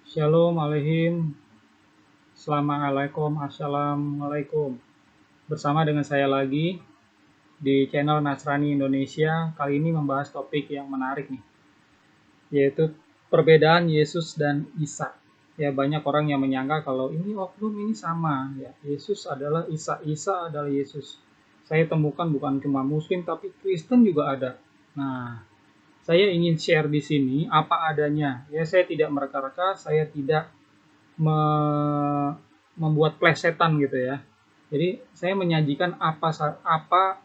Shalom Aleihim, Assalamualaikum, Assalamualaikum. Bersama dengan saya lagi di channel Nasrani Indonesia. Kali ini membahas topik yang menarik nih, yaitu perbedaan Yesus dan Isa. Ya, banyak orang yang menyangka kalau ini oknum ini sama. Ya, Yesus adalah Isa, Isa adalah Yesus. Saya temukan bukan cuma Muslim tapi Kristen juga ada. Nah, saya ingin share di sini apa adanya. Ya, saya tidak mereka-reka, saya tidak membuat plesetan gitu ya. Jadi saya menyajikan apa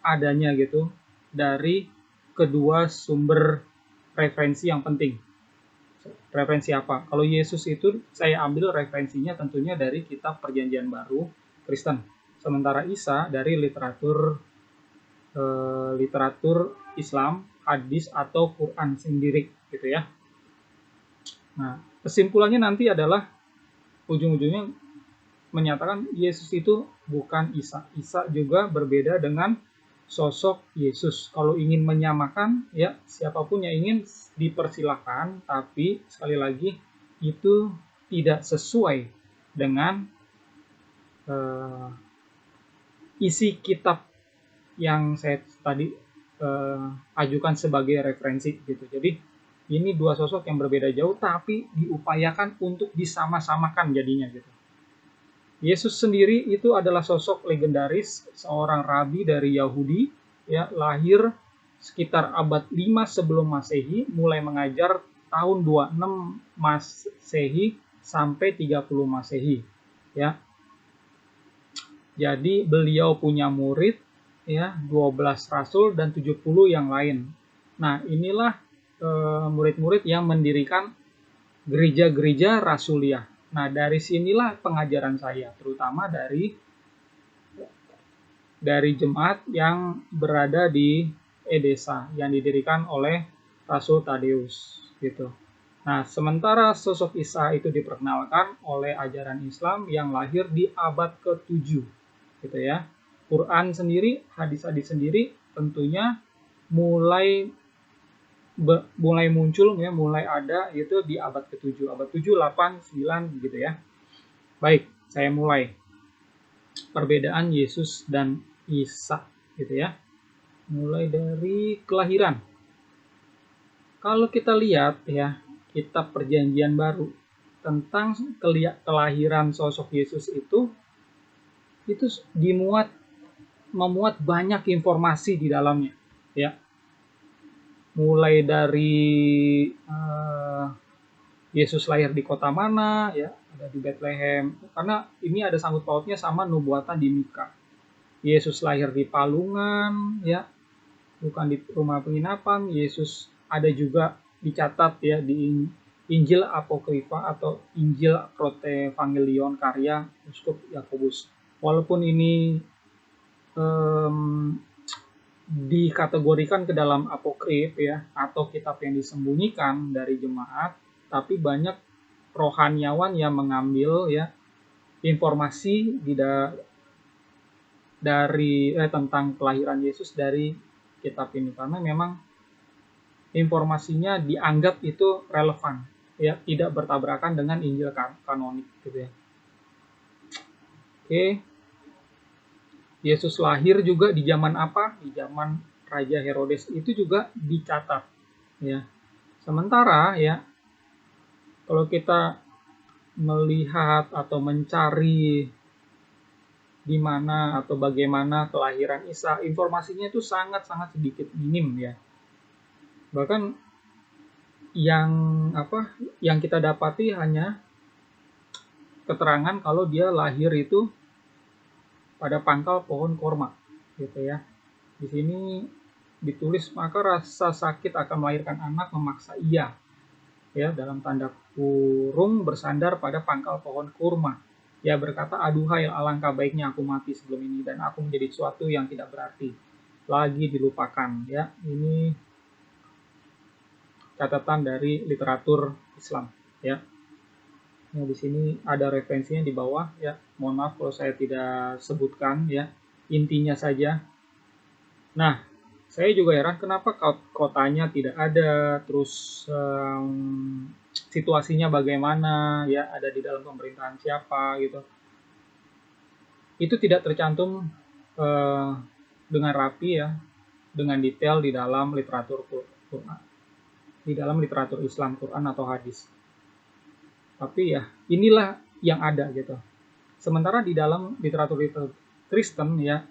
adanya gitu dari kedua sumber referensi yang penting. Referensi apa? Kalau Yesus itu saya ambil referensinya tentunya dari kitab Perjanjian Baru Kristen. Sementara Isa dari literatur Islam, hadis atau Quran sendiri gitu ya. Nah, kesimpulannya nanti adalah ujung-ujungnya menyatakan Yesus itu bukan Isa. Isa juga berbeda dengan sosok Yesus. Kalau ingin menyamakan, ya siapapun yang ingin dipersilahkan, tapi sekali lagi itu tidak sesuai dengan isi kitab yang saya tadi ajukan sebagai referensi gitu. Jadi ini dua sosok yang berbeda jauh, tapi diupayakan untuk disama-samakan jadinya gitu. Yesus sendiri itu adalah sosok legendaris, seorang rabi dari Yahudi, ya, lahir sekitar abad 5 sebelum Masehi, mulai mengajar tahun 26 Masehi sampai 30 Masehi, ya. Jadi beliau punya murid, ya, 12 rasul dan 70 yang lain. Nah, inilah murid-murid yang mendirikan gereja-gereja rasuliah. Nah, dari sinilah pengajaran saya, terutama dari jemaat yang berada di Edesa yang didirikan oleh Rasul Tadeus gitu. Nah, sementara sosok Isa itu diperkenalkan oleh ajaran Islam yang lahir di abad ke-7 gitu ya. Quran sendiri, hadis-hadis sendiri tentunya mulai muncul ya, mulai ada itu di abad ke-7, abad 7, 8, 9 gitu ya. Baik, saya mulai. Perbedaan Yesus dan Isa gitu ya. Mulai dari kelahiran. Kalau kita lihat ya, kitab Perjanjian Baru tentang kelahiran sosok Yesus itu memuat banyak informasi di dalamnya ya. Mulai dari Yesus lahir di kota mana ya, ada di Bethlehem, karena ini ada sangkut pautnya sama nubuatan di Mika. Yesus lahir di palungan ya, bukan di rumah penginapan. Yesus ada juga dicatat ya di Injil Apokrifa atau Injil Protevangelion karya Uskup Yakobus. Walaupun ini dikategorikan ke dalam apokrif ya, atau kitab yang disembunyikan dari jemaat, tapi banyak rohaniawan yang mengambil ya informasi tentang kelahiran Yesus dari kitab ini, karena memang informasinya dianggap itu relevan ya, tidak bertabrakan dengan Injil kanonik gitu ya. Oke. Yesus lahir juga di zaman apa? Di zaman Raja Herodes, itu juga dicatat ya. Sementara ya, kalau kita melihat atau mencari di mana atau bagaimana kelahiran Isa, informasinya itu sangat-sangat sedikit, minim ya. Bahkan yang kita dapati hanya keterangan kalau dia lahir itu pada pangkal pohon korma gitu ya. Di sini ditulis, maka rasa sakit akan melahirkan anak memaksa ia ya, dalam tanda kurung, bersandar pada pangkal pohon kurma. Ia berkata, aduhai, alangkah baiknya aku mati sebelum ini dan aku menjadi sesuatu yang tidak berarti lagi dilupakan ya. Ini catatan dari literatur Islam ya. Nah, di sini ada referensinya di bawah ya. Mohon maaf kalau saya tidak sebutkan ya, intinya saja. Nah, Saya juga heran kenapa kotanya tidak ada, terus situasinya bagaimana, ya ada di dalam pemerintahan siapa gitu. Itu tidak tercantum eh, dengan rapi ya, dengan detail di dalam literatur Quran, di dalam literatur Islam, Quran atau hadis. Tapi ya inilah yang ada gitu. Sementara di dalam literatur Kristen ya,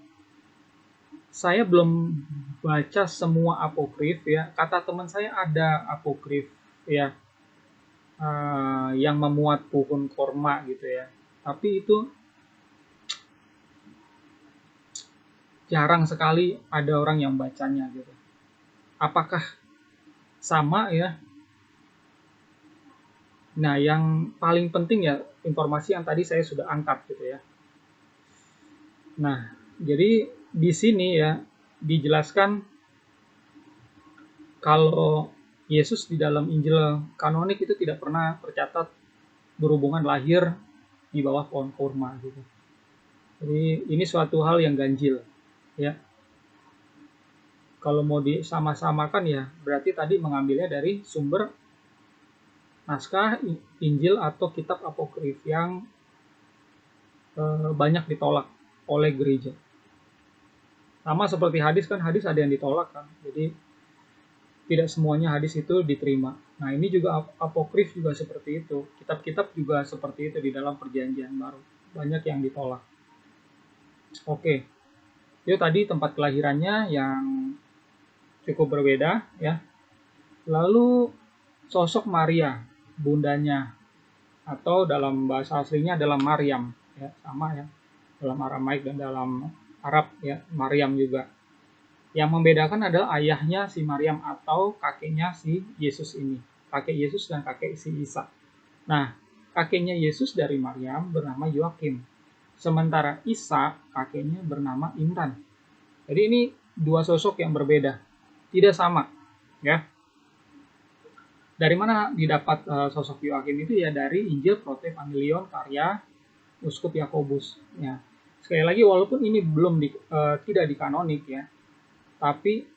saya belum baca semua apokrif ya. Kata teman saya ada apokrif ya, yang memuat pohon korma gitu ya. Tapi itu jarang sekali ada orang yang bacanya gitu. Apakah sama ya? Nah, yang paling penting ya informasi yang tadi saya sudah angkat gitu ya. Nah, jadi di sini ya dijelaskan kalau Yesus di dalam Injil kanonik itu tidak pernah tercatat berhubungan lahir di bawah pohon kurma gitu. Jadi ini suatu hal yang ganjil ya. Kalau mau disama-samakan ya berarti tadi mengambilnya dari sumber naskah Injil atau kitab apokrif yang banyak ditolak oleh gereja. Sama seperti hadis kan, hadis ada yang ditolak kan. Jadi tidak semuanya hadis itu diterima. Nah, ini juga apokrif juga seperti itu. Kitab-kitab juga seperti itu di dalam perjanjian baru. Banyak yang ditolak. Oke. Itu tadi tempat kelahirannya yang cukup berbeda ya. Lalu sosok Maria, bundanya, atau dalam bahasa aslinya adalah Maryam ya, sama ya. Dalam Aramaik dan dalam Arab ya, Maryam juga. Yang membedakan adalah ayahnya si Maryam atau kakeknya si Yesus ini. Kakek Yesus dan kakek si Isa. Nah, kakeknya Yesus dari Maryam bernama Yoakim. Sementara Isa kakeknya bernama Imran. Jadi ini dua sosok yang berbeda. Tidak sama. Ya. Dari mana didapat sosok Yoakim itu ya dari Injil Protevangelion karya Uskup Yakobus. Ya. Sekali lagi walaupun ini belum tidak dikanonik ya, tapi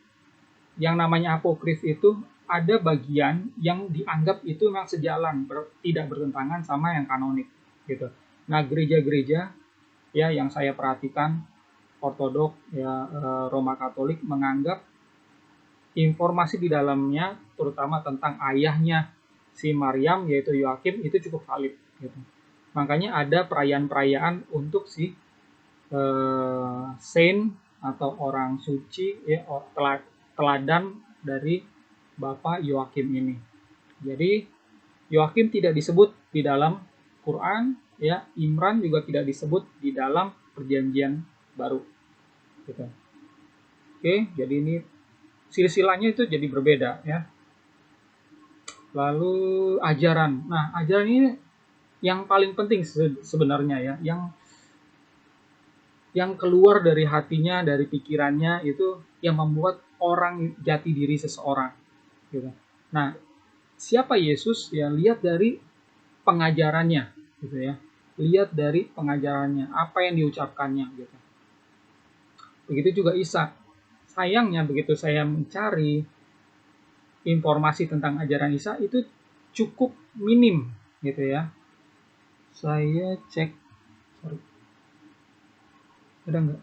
yang namanya apokrif itu ada bagian yang dianggap itu memang sejalan, tidak bertentangan sama yang kanonik gitu. Nah, gereja-gereja ya yang saya perhatikan Ortodok ya, Roma Katolik menganggap informasi di dalamnya terutama tentang ayahnya si Maryam yaitu Yoakim itu cukup valid gitu. Makanya ada perayaan-perayaan untuk si saint atau orang suci ya, teladan dari Bapak Yoakim ini. Jadi Yoakim tidak disebut di dalam Quran ya, Imran juga tidak disebut di dalam perjanjian baru gitu. Oke, jadi ini silsilahnya itu jadi berbeda ya. Lalu ajaran. Nah, ajaran ini yang paling penting sebenarnya ya, yang keluar dari hatinya, dari pikirannya itu yang membuat orang jati diri seseorang. Gitu. Nah, siapa Yesus? Ya lihat dari pengajarannya, gitu ya. Lihat dari pengajarannya, apa yang diucapkannya, gitu. Begitu juga Isa. Sayangnya begitu saya mencari informasi tentang ajaran Isa itu cukup minim, gitu ya. Saya cek, sorry, ada nggak?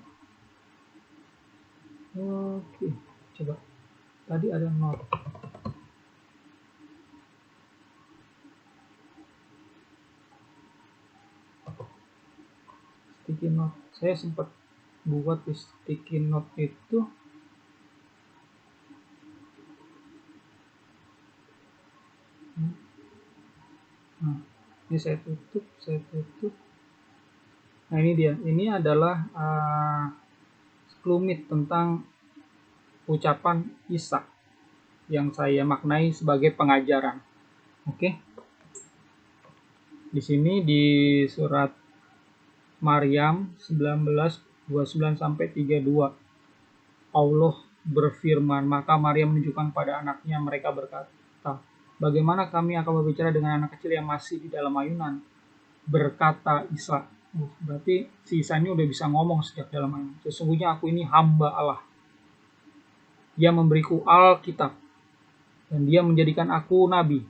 Oke, coba. Tadi ada not. Sticky note. Saya sempat buat di sticky note itu. Nah, ini saya tutup. Nah, ini dia. Ini adalah sekelumit tentang ucapan Isa yang saya maknai sebagai pengajaran. Oke. Di sini di surat Maryam 19:29 sampai 32. Allah berfirman, maka Maria menunjukkan pada anaknya, mereka berkata, bagaimana kami akan berbicara dengan anak kecil yang masih di dalam ayunan? Berkata Isa. Berarti si Isa ini udah bisa ngomong sejak dalam ayunan. Sesungguhnya aku ini hamba Allah. Dia memberiku Alkitab, dan dia menjadikan aku nabi.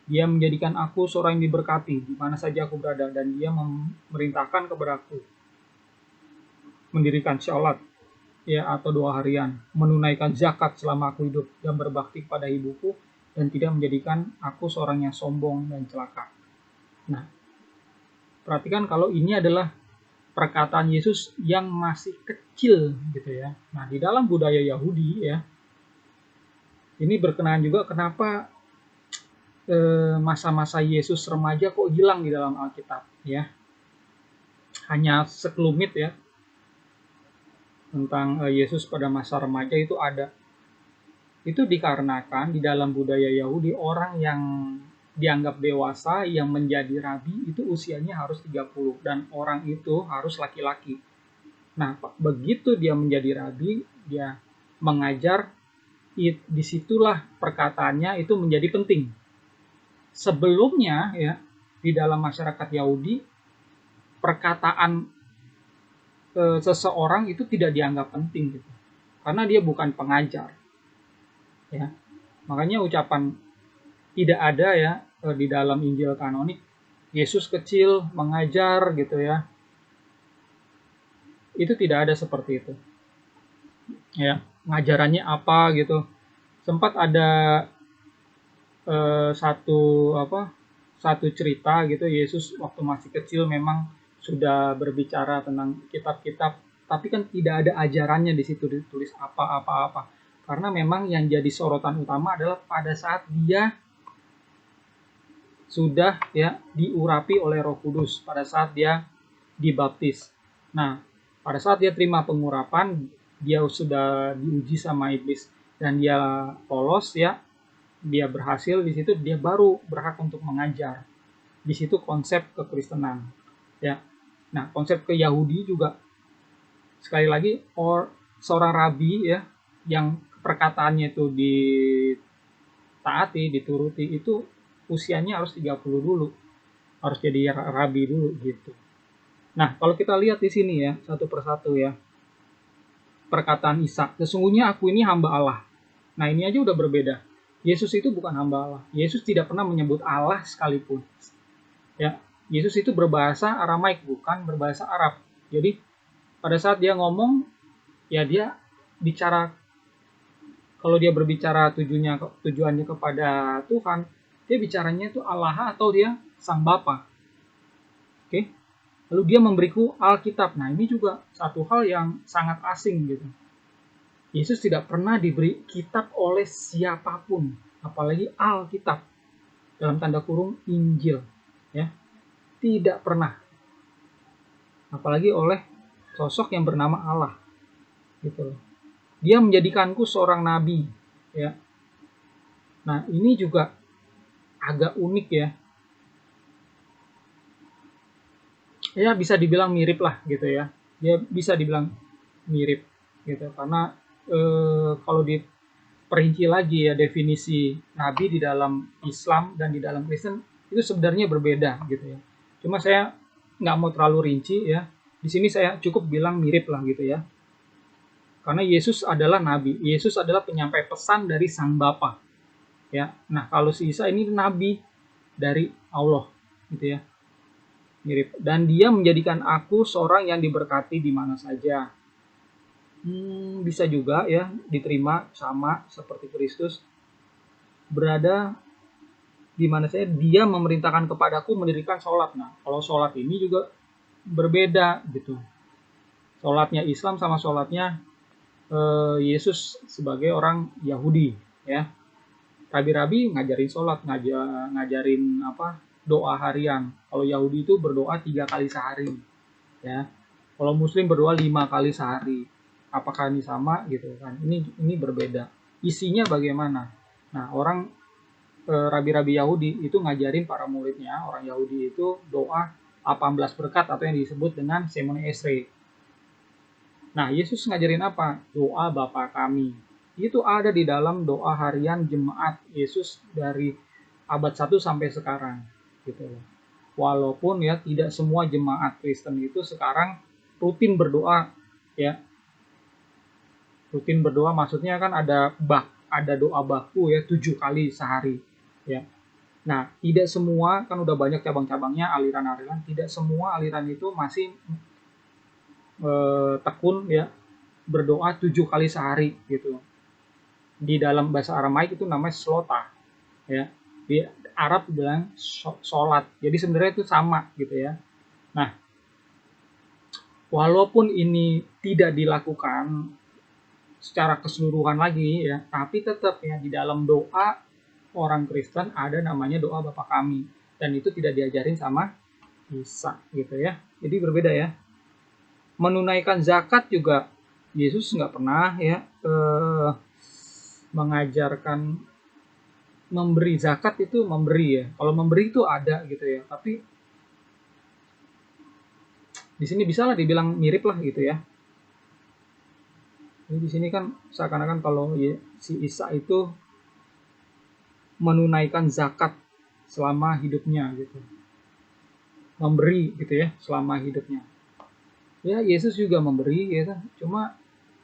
Dia menjadikan aku seorang yang diberkati di mana saja aku berada, dan dia memerintahkan kepada aku mendirikan sholat ya atau doa harian, menunaikan zakat selama aku hidup, dan berbakti kepada ibuku, dan tidak menjadikan aku seorang yang sombong dan celaka. Nah, perhatikan kalau ini adalah perkataan Yesus yang masih kecil gitu ya. Nah, di dalam budaya Yahudi ya, ini berkenaan juga kenapa masa-masa Yesus remaja kok hilang di dalam Alkitab ya. Hanya sekelumit ya tentang Yesus pada masa remaja itu ada. Itu dikarenakan di dalam budaya Yahudi orang yang dianggap dewasa yang menjadi rabi itu usianya harus 30 dan orang itu harus laki-laki. Nah, begitu dia menjadi rabi, dia mengajar, disitulah perkataannya itu menjadi penting. Sebelumnya ya di dalam masyarakat Yahudi perkataan seseorang itu tidak dianggap penting gitu, karena dia bukan pengajar ya. Makanya ucapan tidak ada ya di dalam Injil kanonik Yesus kecil mengajar gitu ya, itu tidak ada seperti itu ya. Ngajarannya apa gitu, sempat ada satu cerita gitu, Yesus waktu masih kecil memang sudah berbicara tentang kitab-kitab, tapi kan tidak ada ajarannya di situ ditulis apa-apa, karena memang yang jadi sorotan utama adalah pada saat dia sudah ya diurapi oleh Roh Kudus, pada saat dia dibaptis. Nah, pada saat dia terima pengurapan, dia sudah diuji sama iblis dan dia lolos ya, dia berhasil di situ, dia baru berhak untuk mengajar. Di situ konsep kekristenan ya. Nah, konsep ke Yahudi juga sekali lagi seorang rabi ya yang perkataannya itu ditaati, dituruti, itu usianya harus 30 dulu. Harus jadi rabi dulu gitu. Nah, kalau kita lihat di sini ya, satu persatu ya. Perkataan Isa, sesungguhnya aku ini hamba Allah. Nah, ini aja udah berbeda. Yesus itu bukan hamba Allah. Yesus tidak pernah menyebut Allah sekalipun. Ya, Yesus itu berbahasa Aramaik, bukan berbahasa Arab. Jadi, pada saat dia ngomong, ya dia bicara, kalau dia berbicara tujuannya kepada Tuhan, dia bicaranya itu Allah atau dia Sang Bapa. Oke? Lalu dia memberiku Alkitab. Nah, ini juga satu hal yang sangat asing gitu. Yesus tidak pernah diberi kitab oleh siapapun, apalagi Alkitab, dalam tanda kurung Injil, ya. Tidak pernah. Apalagi oleh sosok yang bernama Allah. Gitu. Dia menjadikanku seorang nabi, ya. Nah, ini juga agak unik ya. Ya bisa dibilang mirip lah gitu ya. Dia bisa dibilang mirip gitu karena kalau diperinci lagi ya definisi nabi di dalam Islam dan di dalam Kristen itu sebenarnya berbeda gitu ya. Cuma saya nggak mau terlalu rinci ya. Di sini saya cukup bilang mirip lah gitu ya. Karena Yesus adalah nabi, Yesus adalah penyampai pesan dari Sang Bapa. Ya. Nah, kalau si Isa ini nabi dari Allah gitu ya. Mirip. Dan dia menjadikan aku seorang yang diberkati di mana saja. Bisa juga ya diterima sama seperti Kristus berada di mana saya, dia memerintahkan kepadaku mendirikan sholat. Nah, kalau sholat ini juga berbeda gitu. Sholatnya Islam sama sholatnya Yesus sebagai orang Yahudi ya. Rabi-rabi ngajarin sholat, ngajarin doa harian. Kalau Yahudi itu berdoa 3 kali sehari ya. Kalau Muslim berdoa 5 kali sehari. Apakah ini sama gitu kan? Ini berbeda. Isinya bagaimana? Nah, orang rabi-rabi Yahudi itu ngajarin para muridnya, orang Yahudi itu doa 18 berkat atau yang disebut dengan Shemone Esrei. Nah, Yesus ngajarin apa? Doa Bapa kami. Itu ada di dalam doa harian jemaat Yesus dari abad 1 sampai sekarang gitu loh. Walaupun ya tidak semua jemaat Kristen itu sekarang rutin berdoa ya. Rutin berdoa maksudnya kan ada doa baku ya 7 kali sehari ya. Nah, tidak semua kan udah banyak cabang-cabangnya aliran-aliran, tidak semua aliran itu masih tekun ya berdoa 7 kali sehari gitu. Di dalam bahasa Aramaik itu namanya slota ya. Di Arab bilang sholat. Jadi sebenarnya itu sama gitu ya. Nah, walaupun ini tidak dilakukan secara keseluruhan lagi ya, tapi tetap ya di dalam doa orang Kristen ada namanya doa Bapa Kami, dan itu tidak diajarin sama Isa gitu ya. Jadi berbeda ya. Menunaikan zakat juga Yesus nggak pernah ya mengajarkan memberi zakat itu memberi ya. Kalau memberi itu ada gitu ya, tapi di sini bisa lah dibilang mirip lah gitu ya. Jadi di sini kan seakan-akan kalau si Isa itu menunaikan zakat selama hidupnya gitu, memberi gitu ya selama hidupnya. Ya Yesus juga memberi gitu, cuma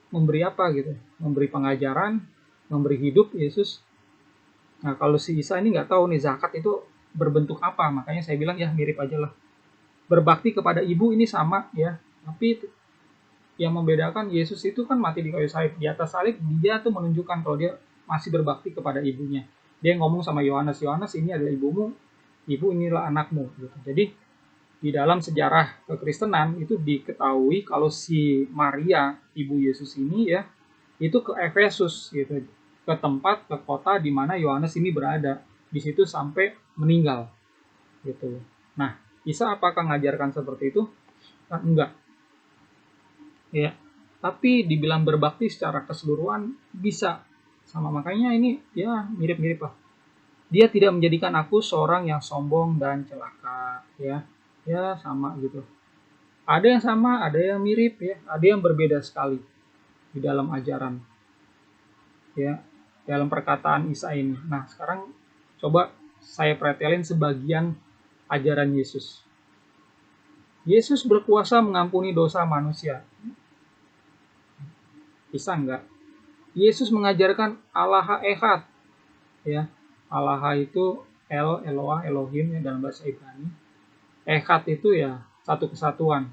memberi apa gitu, memberi pengajaran, memberi hidup Yesus. Nah kalau si Isa ini nggak tahu nih zakat itu berbentuk apa, makanya saya bilang ya mirip aja lah. Berbakti kepada ibu ini sama ya, tapi yang membedakan Yesus itu kan mati di kayu salib. Di atas salib dia tuh menunjukkan kalau dia masih berbakti kepada ibunya. Dia ngomong sama Yohanes, Yohanes ini adalah ibumu, ibu inilah anakmu gitu. Jadi di dalam sejarah kekristenan itu diketahui kalau si Maria ibu Yesus ini ya itu ke Efesus gitu, ke tempat, ke kota di mana Yohanes ini berada, di situ sampai meninggal gitu. Nah, Isa apakah mengajarkan seperti itu? Nah, enggak ya, tapi dibilang berbakti secara keseluruhan bisa sama, makanya ini ya mirip-mirip lah. Dia tidak menjadikan aku seorang yang sombong dan celaka ya, ya sama gitu. Ada yang sama, ada yang mirip ya, ada yang berbeda sekali di dalam ajaran ya, dalam perkataan Isa ini. Nah sekarang coba saya pretelin sebagian ajaran Yesus. Yesus berkuasa mengampuni dosa manusia. Bisa enggak? Yesus mengajarkan Allah Echad ya. Allah itu Eloah, Elohim ya dalam bahasa Ibrani. Echad itu ya satu kesatuan.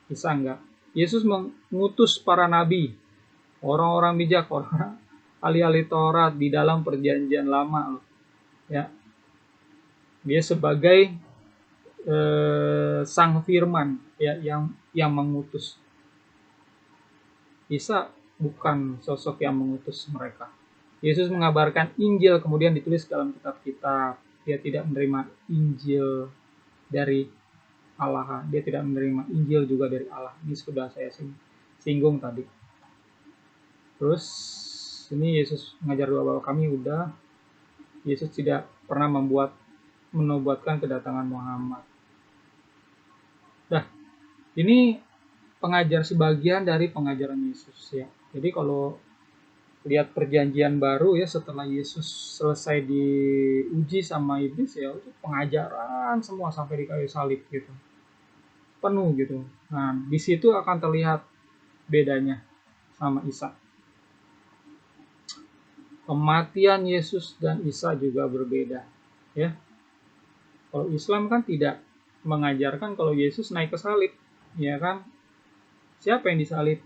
Bisa enggak? Yesus mengutus para nabi, orang-orang bijak, orang ahli-ahli Taurat di dalam perjanjian lama loh. Ya. Dia sebagai sang firman ya yang mengutus. Isa bukan sosok yang mengutus mereka. Yesus mengabarkan Injil kemudian ditulis dalam kitab-kitab. Dia tidak menerima Injil dari Allah. Dia tidak menerima Injil juga dari Allah. Ini sudah saya singgung tadi. Terus ini Yesus mengajar doa Bapa Kami udah. Yesus tidak pernah menubuatkan kedatangan Muhammad. Nah, ini pengajar sebagian dari pengajaran Yesus ya. Jadi kalau lihat perjanjian baru ya setelah Yesus selesai diuji sama iblis ya itu pengajaran semua sampai di kayu salib gitu. Penuh gitu. Nah, di situ akan terlihat bedanya sama Isa. Kematian Yesus dan Isa juga berbeda ya. Kalau Islam kan tidak mengajarkan kalau Yesus naik ke salib, ya kan? Siapa yang disalib?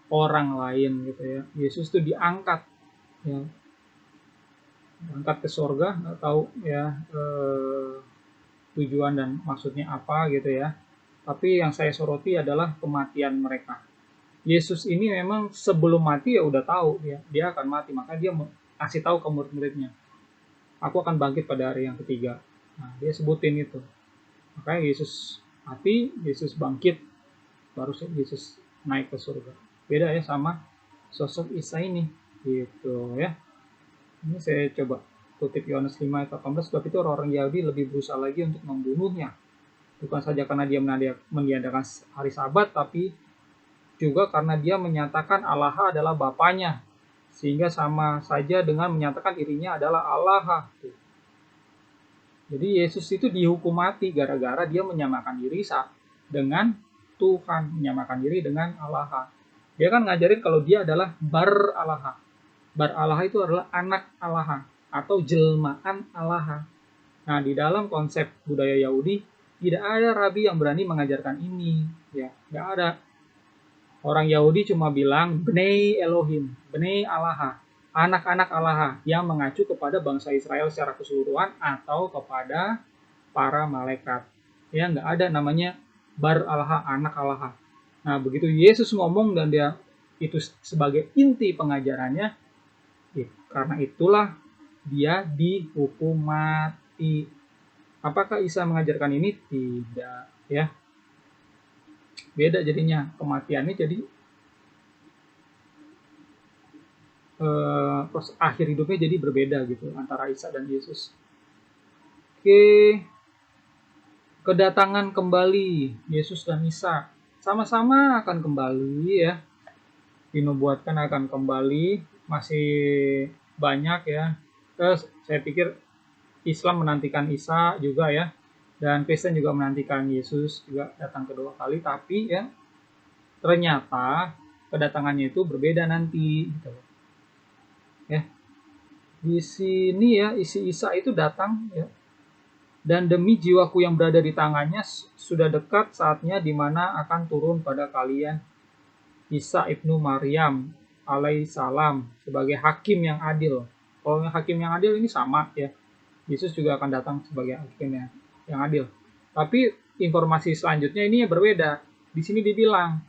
Orang lain gitu ya. Yesus itu diangkat, ya, diangkat ke surga, nggak tahu ya tujuan dan maksudnya apa gitu ya. Tapi yang saya soroti adalah kematian mereka. Yesus ini memang sebelum mati ya udah tahu ya dia akan mati, maka dia kasih tahu ke murid-muridnya, aku akan bangkit pada hari yang ketiga. Nah, dia sebutin itu. Makanya Yesus mati, Yesus bangkit, baru Yesus naik ke surga. Beda ya sama sosok Isa ini gitu ya. Ini saya coba kutip Yohanes 5 ayat 18, sebab itu orang-orang Yahudi lebih berusaha lagi untuk membunuhnya, bukan saja karena dia meniadakan hari Sabat, tapi juga karena dia menyatakan Allah adalah Bapanya, sehingga sama saja dengan menyatakan dirinya adalah Allah. Jadi Yesus itu dihukum mati gara-gara dia menyamakan diri dengan Tuhan, menyamakan diri dengan Allah. Dia kan ngajarin kalau dia adalah bar Allah. Bar Allah itu adalah anak Allah atau jelmaan Allah. Nah, di dalam konsep budaya Yahudi tidak ada rabi yang berani mengajarkan ini, ya, nggak ada. Orang Yahudi cuma bilang Bnei Elohim, Bnei Allah, anak-anak Allah yang mengacu kepada bangsa Israel secara keseluruhan atau kepada para malaikat. Ya, nggak ada namanya Bar Allah, anak Allah. Nah, begitu Yesus ngomong dan dia itu sebagai inti pengajarannya, karena itulah dia dihukum mati. Apakah Isa mengajarkan ini? Tidak, ya. Beda jadinya kematiannya, jadi akhir hidupnya jadi berbeda gitu antara Isa dan Yesus. Oke, kedatangan kembali Yesus dan Isa sama-sama akan kembali, ya, dinubuatkan akan kembali. Masih banyak, ya. Saya pikir Islam menantikan Isa juga, ya, dan Kristen juga menantikan Yesus juga datang kedua kali, tapi ya ternyata kedatangannya itu berbeda nanti gitu. Ya. Di sini ya isi Isa itu datang, ya. Dan demi jiwaku yang berada di tangannya sudah dekat saatnya di mana akan turun pada kalian Isa ibnu Maryam alaihissalam sebagai hakim yang adil. Kalau hakim yang adil ini sama, ya. Yesus juga akan datang sebagai hakim yang adil. Tapi informasi selanjutnya ini berbeda. Di sini dibilang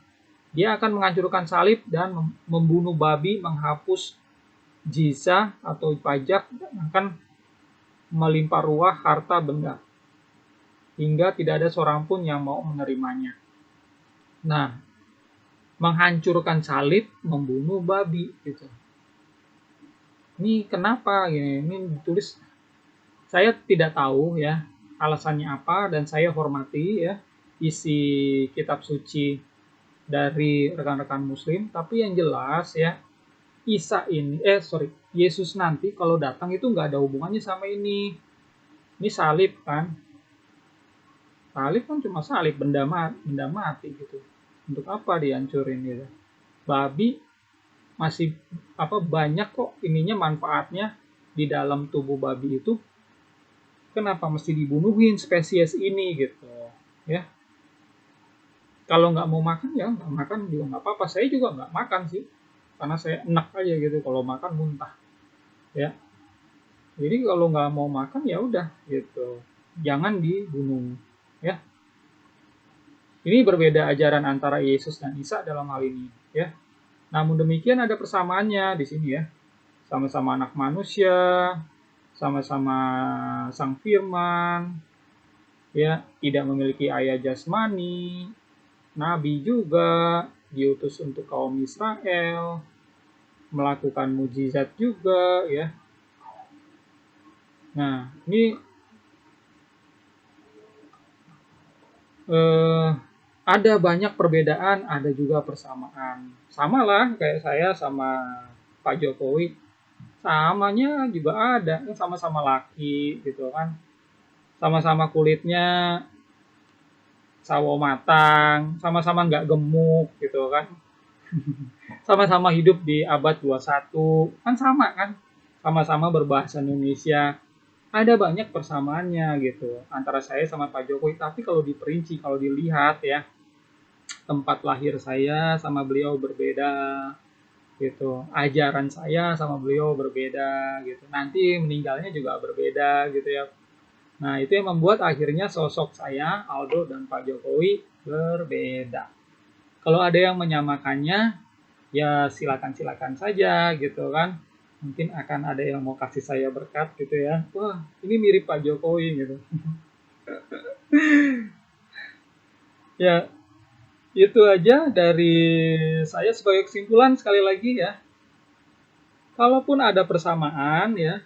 dia akan menghancurkan salib dan membunuh babi, menghapus jizah atau pajak, dan akan melimpah ruah harta benda hingga tidak ada seorang pun yang mau menerimanya. Nah, menghancurkan salib, membunuh babi gitu. Ini kenapa gini? Ini ditulis, saya tidak tahu, ya, alasannya apa, dan saya hormati, ya, isi kitab suci dari rekan-rekan muslim, tapi yang jelas, ya, Yesus nanti kalau datang itu nggak ada hubungannya sama ini. Ini salib kan? Salib kan cuma salib, benda mati gitu. Untuk apa dihancurin gitu? Babi masih banyak kok ininya manfaatnya di dalam tubuh babi itu. Kenapa mesti dibunuhin spesies ini gitu, ya? Kalau nggak mau makan ya nggak makan juga nggak apa-apa. Saya juga nggak makan sih, karena saya enak aja gitu kalau makan muntah, ya. Jadi kalau nggak mau makan ya udah gitu, jangan dibunuh, ya. Ini berbeda ajaran antara Yesus dan Isa dalam hal ini, ya. Namun demikian ada persamaannya di sini, ya. Sama-sama anak manusia, sama-sama sang firman, ya, tidak memiliki ayah jasmani, nabi juga, diutus untuk kaum Israel, melakukan mujizat juga, ya. Nah, ini ada banyak perbedaan, ada juga persamaan. Sama lah kayak saya sama Pak Jokowi, samanya juga ada, sama-sama laki gitu kan, sama-sama kulitnya sawo matang, sama-sama nggak gemuk gitu kan, sama-sama hidup di abad 21, kan sama kan, sama-sama berbahasa Indonesia. Ada banyak persamaannya gitu antara saya sama Pak Jokowi, tapi kalau diperinci, kalau dilihat, ya, tempat lahir saya sama beliau berbeda gitu, ajaran saya sama beliau berbeda gitu, nanti meninggalnya juga berbeda gitu, ya. Nah, itu yang membuat akhirnya sosok saya, Aldo, dan Pak Jokowi berbeda. Kalau ada yang menyamakannya, ya silakan saja gitu kan. Mungkin akan ada yang mau kasih saya berkat gitu, ya. Wah, ini mirip Pak Jokowi gitu. Ya, itu aja dari saya sebagai kesimpulan. Sekali lagi, ya, kalaupun ada persamaan, ya,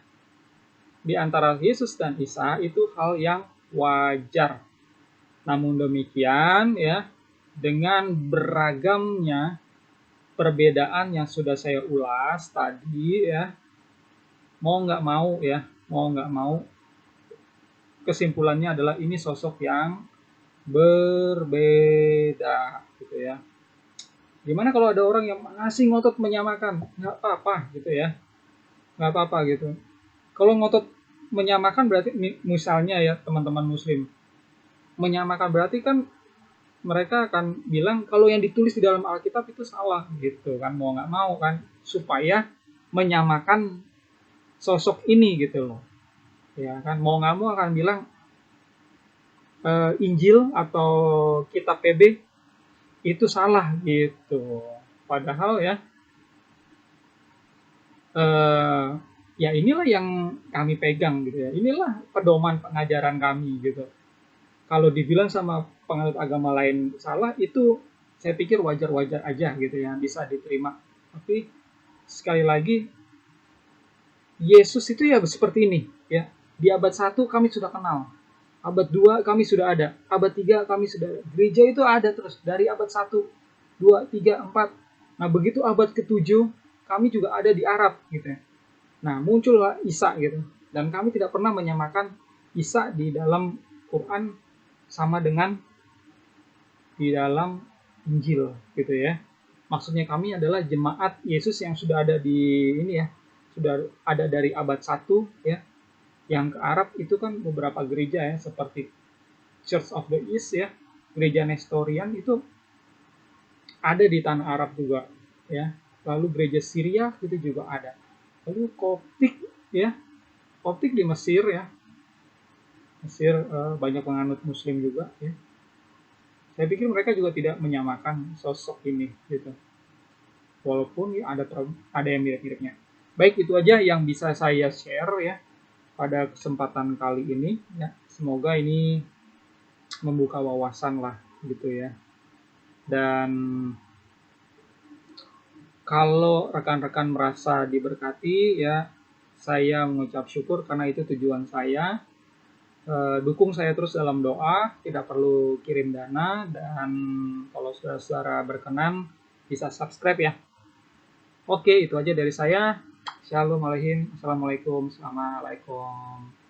di antara Yesus dan Isa, itu hal yang wajar. Namun demikian, ya, dengan beragamnya perbedaan yang sudah saya ulas tadi, ya, mau nggak mau kesimpulannya adalah ini sosok yang berbeda gitu, ya. Gimana kalau ada orang yang masih ngotot menyamakan? Nggak apa-apa gitu ya, nggak apa-apa gitu. Kalau ngotot menyamakan berarti misalnya ya teman-teman muslim, menyamakan berarti kan mereka akan bilang kalau yang ditulis di dalam Alkitab itu salah gitu kan, mau nggak mau kan, supaya menyamakan sosok ini gitu loh, ya kan, mau nggak mau akan bilang Injil atau kitab PB itu salah gitu. Padahal ya eh, ya inilah yang kami pegang gitu ya, inilah pedoman pengajaran kami gitu. Kalau dibilang sama penganut agama lain salah, itu saya pikir wajar-wajar aja gitu ya, bisa diterima. Tapi sekali lagi, Yesus itu ya seperti ini ya. Di abad 1 kami sudah kenal, abad 2 kami sudah ada, abad 3 kami sudah ada. Gereja itu ada terus dari abad 1, 2, 3, 4. Nah, begitu abad ke-7 kami juga ada di Arab gitu ya. Nah, muncullah Isa gitu. Dan kami tidak pernah menyamakan Isa di dalam Quran sama dengan di dalam Injil gitu ya. Maksudnya kami adalah jemaat Yesus yang sudah ada di ini ya, sudah ada dari abad 1 ya. Yang ke Arab itu kan beberapa gereja ya, seperti Church of the East ya, gereja Nestorian itu ada di tanah Arab juga ya. Lalu gereja Syria itu juga ada. Lalu Koptik ya, Koptik di Mesir ya. Mesir banyak penganut Muslim juga ya. Saya pikir mereka juga tidak menyamakan sosok ini gitu. Walaupun ya ada yang mirip-miripnya. Baik, itu aja yang bisa saya share ya pada kesempatan kali ini ya. Semoga ini membuka wawasan lah gitu ya. Dan kalau rekan-rekan merasa diberkati ya, saya mengucap syukur karena itu tujuan saya. Dukung saya terus dalam doa, tidak perlu kirim dana, dan kalau saudara-saudara berkenan bisa subscribe ya. Oke, itu aja dari saya. Shalom alaikum, assalamualaikum, assalamualaikum.